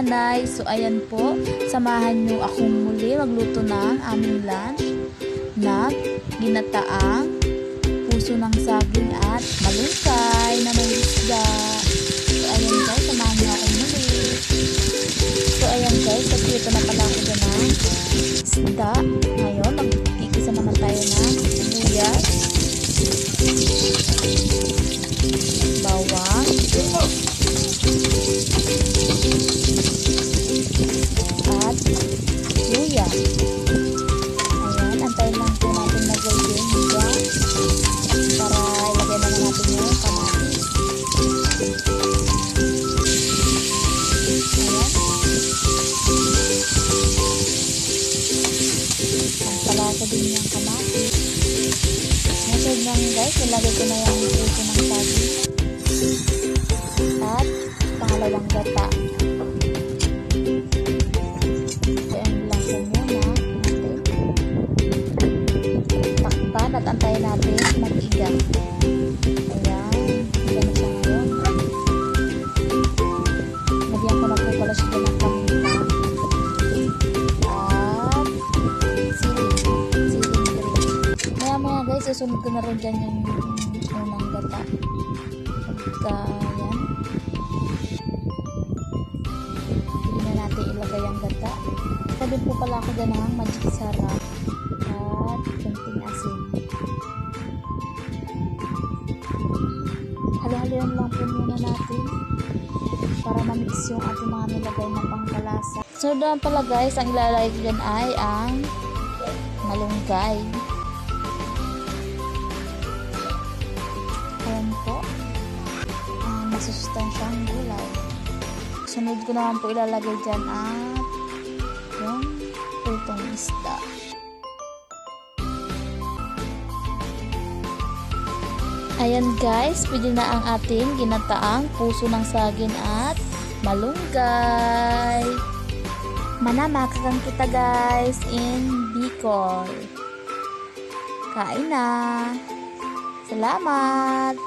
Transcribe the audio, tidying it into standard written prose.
nanay. So ayan po, samahan nyo akong muli magluto ng aming lunch na ginataang puso ng saging at malunggay na may isda. So ayan guys, samahan nyo akong muli. So ayan guys, nagluto na pala ako dyan ng isda. Ngayon, magkikisa naman tayo ng sibuyas, bawang, at luya. Ayan, antayin lang po natin na golden brown para ilagay naman natin yung kamatis. Ayan. Ang palasa din yung kamatis. Ngayon lang guys, ilagay ko na yung puso ng saging at pangalawang gata. At antayin natin mag-iga. Ayan, iga na siya ngayon. Nagyan ko na po pala siya ng paminta at siling green. Maya guys, susunod ko na rin dyan yung unang gata. Pagka yan, hindi na natin ilagay ang gata. Sabi po pala ako dyan ng magic sarap at kunting asin. Halo-haloyan lang po muna natin para ma-mix yung ating mga nilagay na pangkalasa. So doon pala guys, ang ilalagay dyan ay ang malunggay. Ayan po, ang masustansyang gulay. Sunod ko naman po ilalagay dyan at yung pritong isda. Ayan guys, pwede na ang ating ginataang puso ng saging at malunggay. Manamakan kita guys in Bicol. Kain na! Salamat!